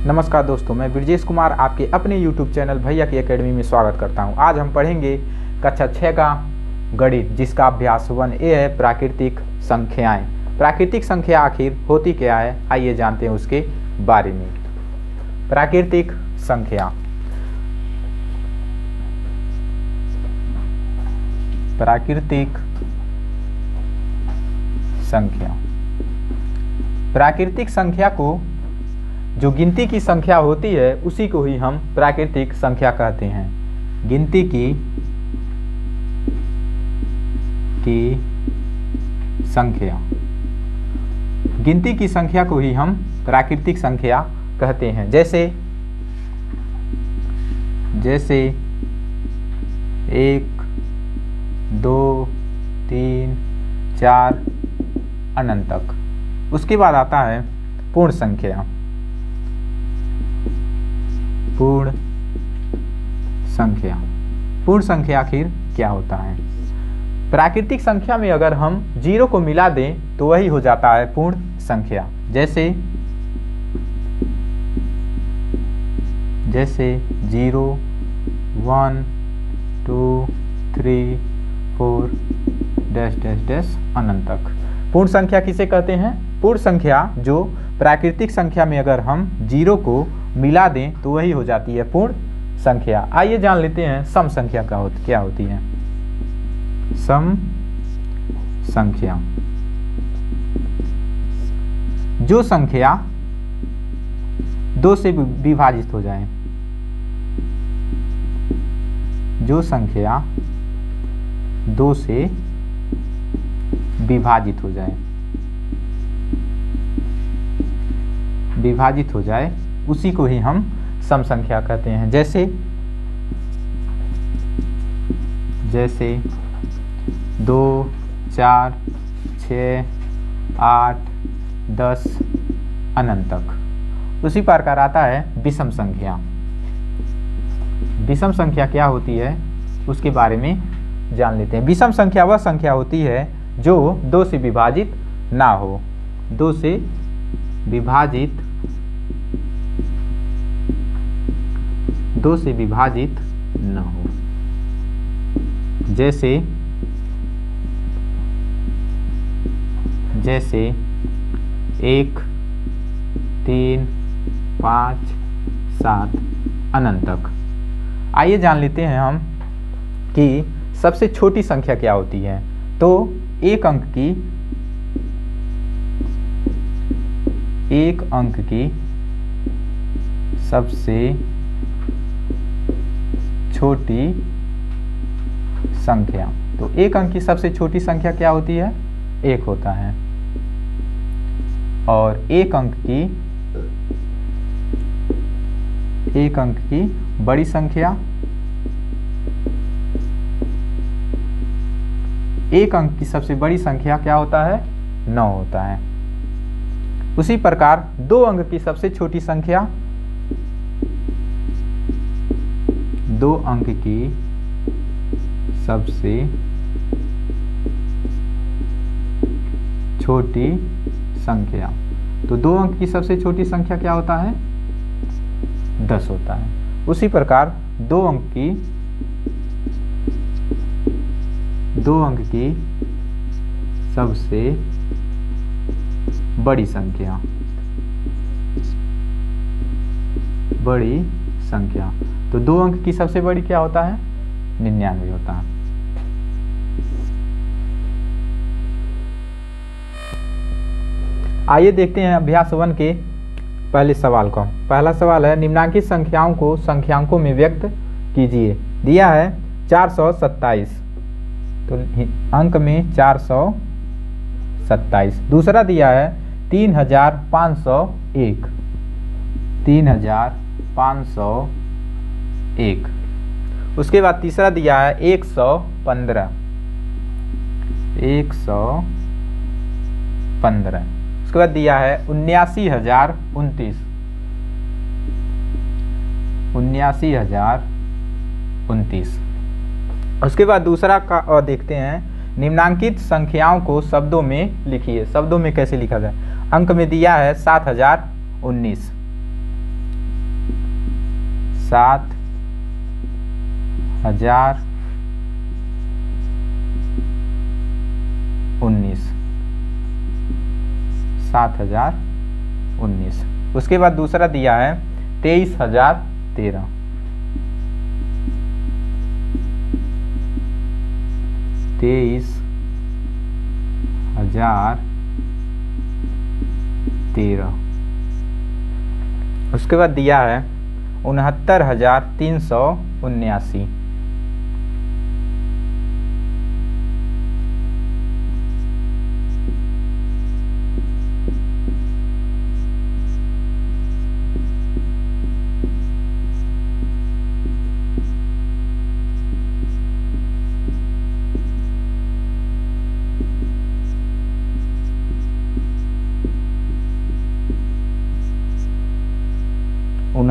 नमस्कार दोस्तों, मैं ब्रजेश कुमार आपके अपने YouTube चैनल भैया की एकेडमी में स्वागत करता हूं। आज हम पढ़ेंगे कक्षा 6 का गणित, जिसका अभ्यास 1A है, प्राकृतिक संख्याएं। प्राकृतिक संख्या आखिर होती क्या है, आइए जानते हैं उसके बारे में। प्राकृतिक संख्या, प्राकृतिक संख्या, प्राकृतिक संख्या को जो गिनती की संख्या होती है उसी को ही हम प्राकृतिक संख्या कहते हैं। गिनती की संख्या, गिनती की संख्या को ही हम प्राकृतिक संख्या कहते हैं। जैसे 1 2 3 4 अनंत तक। उसके बाद आता है पूर्ण संख्या। पूर्ण संख्या, पूर्ण संख्या आखिर क्या होता है? प्राकृतिक संख्या में अगर हम 0 को मिला दें तो वही हो जाता है पूर्ण संख्या। जैसे 0 1 2 3 4 डैश डैश डैश अनंत तक। पूर्ण संख्या किसे कहते हैं? पूर्ण संख्या जो प्राकृतिक संख्या में अगर हम 0 को मिला दें तो वही हो जाती है पूर्ण संख्या। आइए जान लेते हैं सम संख्या क्या होती है। सम संख्या, जो संख्या 2 से विभाजित हो जाए, जो संख्या 2 से विभाजित हो जाए, विभाजित हो जाए उसी को ही हम सम संख्या कहते हैं। जैसे 2 4 6 8 10 अनंत तक। उसी प्रकार आता है विषम संख्या। विषम संख्या क्या होती है उसके बारे में जान लेते हैं। विषम संख्या वह संख्या होती है जो 2 से विभाजित ना हो, 2 से विभाजित, 2 से विभाजित न हो। जैसे 1 3 5 7 अनंत तक। आइए जान लेते हैं हम कि सबसे छोटी संख्या क्या होती है। तो एक अंक की सबसे छोटी संख्या, तो एक अंक की सबसे छोटी संख्या क्या होती है? 1 होता है। और एक अंक की बड़ी संख्या, एक अंक की सबसे बड़ी संख्या क्या होता है? 9 होता है। उसी प्रकार 2 अंक की सबसे छोटी संख्या, 2 अंक की सबसे छोटी संख्या, तो 2 अंक की सबसे छोटी संख्या क्या होता है? 10 होता है। उसी प्रकार 2 अंक की सबसे बड़ी संख्या, बड़ी संख्या, तो 2 अंक की सबसे बड़ी क्या होता है? 99 होता है। आइए देखते हैं अभ्यास 1 के पहले सवाल को। पहला सवाल है, निम्नांकित संख्याओं को संख्यांकों में व्यक्त कीजिए। दिया है 427, तो अंक में 427। दूसरा दिया है 3501, 3501। उसके बाद तीसरा दिया है 115, 115। उसके बाद दिया है 79029, 79029। उसके बाद दूसरा का देखते हैं, निम्नांकित संख्याओं को शब्दों में लिखिए। शब्दों में कैसे लिखा जाए? अंक में दिया है 7019, 7,019 7,019। उसके बाद दूसरा दिया है 23,013 23,013। उसके बाद दिया है 69,379।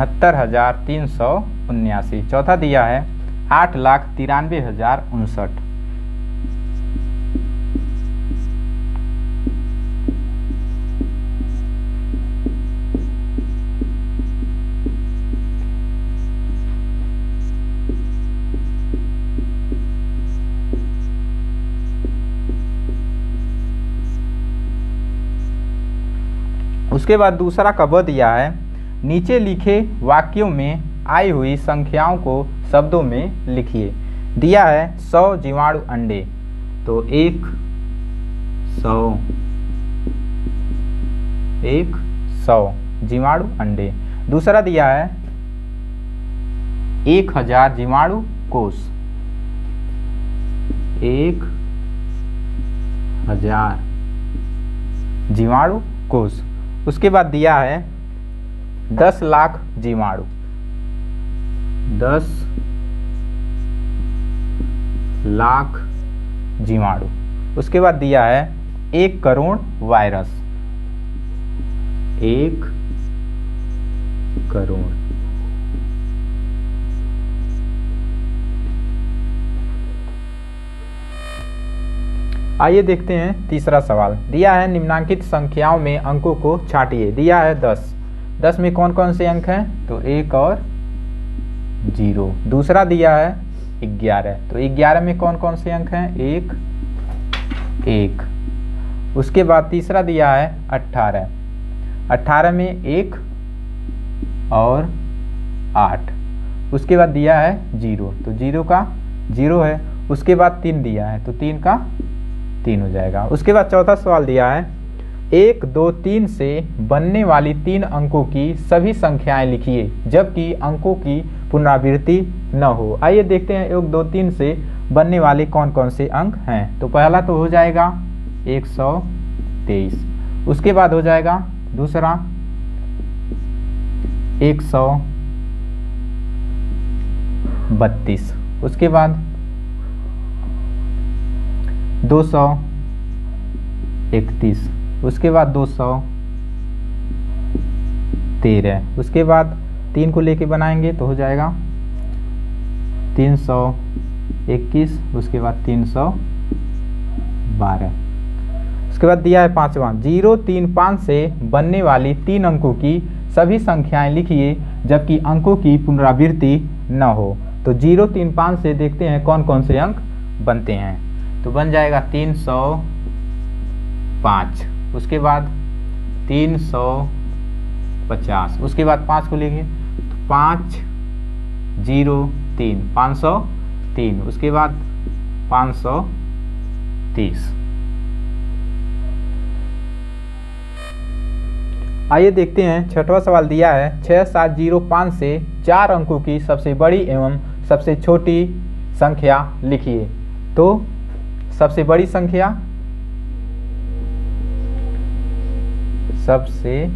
$69,379। चौथा दिया है 8,93,059। उसके बाद दूसरा कब दिया है नीचे लिखे वाक्यों में आई हुई संख्याओं को शब्दों में लिखिए। दिया है 100 जीवाणु अंडे, तो 100 जीवाणु अंडे। दूसरा दिया है 1000 जीवाणु कोष, 1000 जीवाणु कोष। उसके बाद दिया है 10 लाख जीवाणु, 10 लाख जीवाणु। उसके बाद दिया है 1 करोड़ वायरस, 1 करोड़। आइए देखते हैं तीसरा सवाल। दिया है निम्नांकित संख्याओं में अंकों को छांटिए। दिया है 10 में कौन कौन से अंक हैं, तो 1 और 0। दूसरा दिया है 11, तो 11 में कौन कौन से अंक हैं, 1। उसके बाद तीसरा दिया है 18 में 1 और 8। उसके बाद दिया है 0, तो 0 का 0 है। उसके बाद 3 दिया है, तो 3 का 3 हो जाएगा। उसके बाद चौथा सवाल दिया है 1, 2, 3 से बनने वाली 3 अंकों की सभी संख्याएं लिखिए जबकि अंकों की पुनरावृत्ति न हो। आइए देखते हैं 1, 2, 3 से बनने वाले कौन कौन से अंक हैं। तो पहला तो हो जाएगा 123। उसके बाद हो जाएगा दूसरा 132। उसके बाद 231। उसके बाद 213। उसके बाद 3 को लेके बनाएंगे तो हो जाएगा 321। उसके बाद 312। उसके बाद दिया है पांचवा 0, 3, 5 से बनने वाली 3 अंकों की सभी संख्याएं लिखिए जबकि अंकों की पुनरावृत्ति न हो। तो 0, 3, 5 से देखते हैं कौन कौन से अंक बनते हैं। तो बन जाएगा 305। उसके बाद 350। उसके बाद 5 को लेंगे तो 503 503। उसके बाद 530। आइए देखते हैं छठवां सवाल। दिया है 6705 से 4 अंकों की सबसे बड़ी एवं सबसे छोटी संख्या लिखिए। तो सबसे बड़ी संख्या, सबसे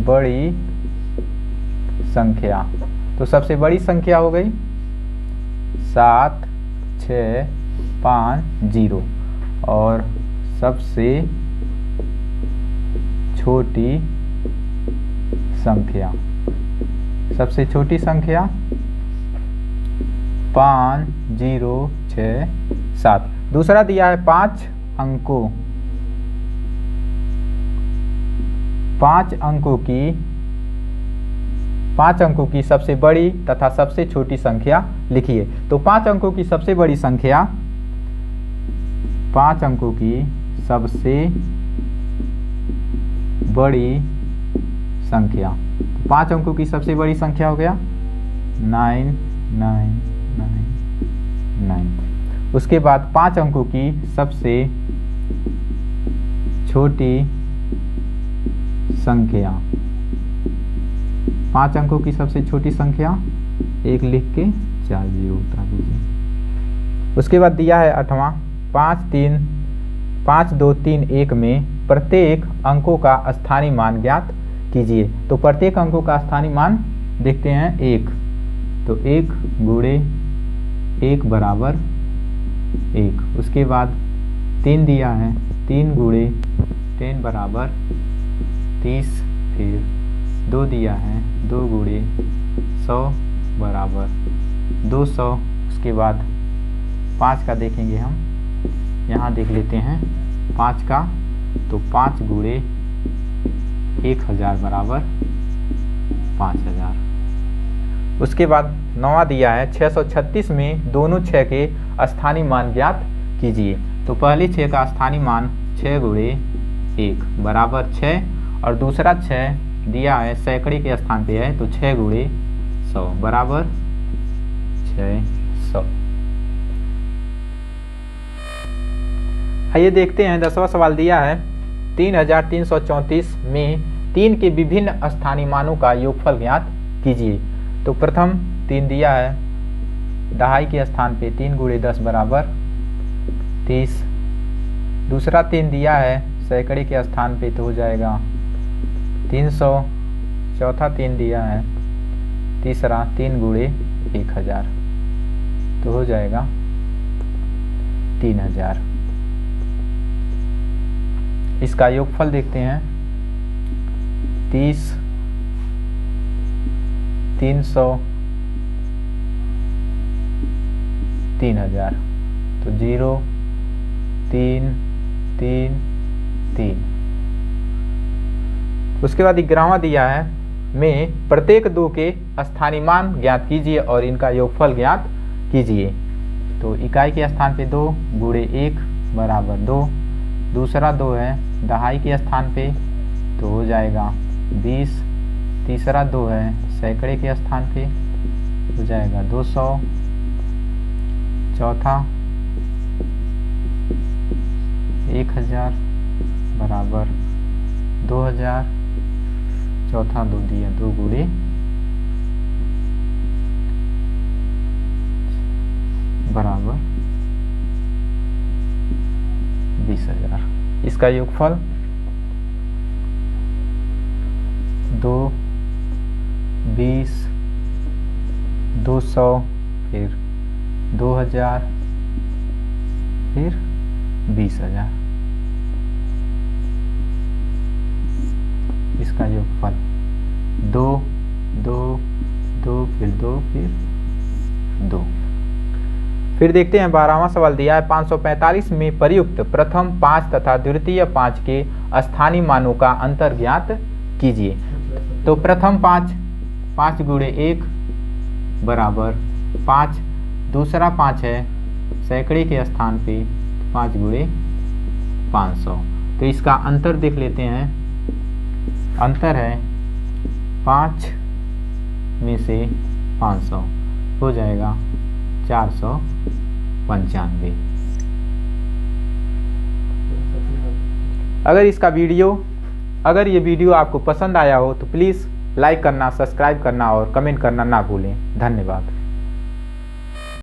बड़ी संख्या, तो सबसे बड़ी संख्या हो गई 7650 और सबसे छोटी संख्या, सबसे छोटी संख्या 5067। दूसरा दिया है 5 अंकों, 5 अंकों की 5 अंकों की सबसे बड़ी तथा सबसे छोटी संख्या लिखिए। तो 5 अंकों की सबसे बड़ी संख्या, 5 अंकों की सबसे बड़ी संख्या, 5 अंकों की सबसे बड़ी संख्या हो गया 9999। उसके बाद 5 अंकों की सबसे छोटी संख्या, 5 अंकों की सबसे छोटी संख्या, एक लिख के 4 जीरो उतार दीजिए। उसके बाद दिया है 8वां, 5 2 3 1 में प्रत्येक अंकों का स्थानीय मान ज्ञात कीजिए। तो प्रत्येक अंकों का स्थानीय मान देखते हैं 1, तो 1 गुणे 1 बराबर 1। उसके बाद 3 दिया है, 3 गुणे 10 बराबर 30। फिर 2 दिया है, 2 गुणे 100 बराबर 200। उसके बाद 5 का देखेंगे हम, यहाँ देख लेते हैं 5 का, तो 5 गुणे 1000 बराबर 5000। उसके बाद 9वां दिया है 636 में दोनों 6 के स्थानीय मान ज्ञात कीजिए। तो पहले 6 का स्थानीय मान 6 गुणे 1 बराबर 6 और दूसरा 6 दिया है सैकड़े के स्थान पे है, तो 6 गुणे 100 बराबर 600। आइए देखते हैं 10वां सवाल दिया है 3334 में 3 के विभिन्न स्थानीय मानों का योगफल ज्ञात कीजिए। तो प्रथम 3 दिया है दहाई के स्थान पे 3 गुणे 10 बराबर 30। दूसरा 3 दिया है सैकड़े के स्थान पे, तो हो जाएगा 300। चौथा 3 दिया है, तीसरा 3 गुणे 1000, तो हो जाएगा 3000। इसका योगफल देखते हैं 30, 300, 3000, तो 0 3 3 3। उसके बाद 11वां दिया है में प्रत्येक 2 के स्थानीय मान ज्ञात कीजिए और इनका योगफल ज्ञात कीजिए। तो इकाई के स्थान पे 2 गुणे 1 बराबर 2। दूसरा 2 है दहाई के स्थान पे, तो हो जाएगा 20। तीसरा 2 है सैकड़े के स्थान पे, हो जाएगा 200। चौथा 1000 बराबर 2000। चौथा 2 दिया, 2 गुणे 20,000। इसका योगफल 2 20 200 फिर 2000 फिर 20,000। इसका योगफल 2 2 2 फिर 2 फिर 2। फिर देखते हैं 12वां सवाल दिया है 545 में प्रयुक्त प्रथम 5 तथा द्वितीय 5 के स्थानीय मानों का अंतर ज्ञात कीजिए। तो प्रथम 5 गुणे 1 बराबर 5। दूसरा 5 है सैकड़े के स्थान पे, 5 गुणे 500। तो इसका अंतर देख लेते हैं। अंतर है 5 में से 500, हो जाएगा 495। अगर ये वीडियो आपको पसंद आया हो तो प्लीज़ लाइक करना, सब्सक्राइब करना और कमेंट करना ना भूलें। धन्यवाद।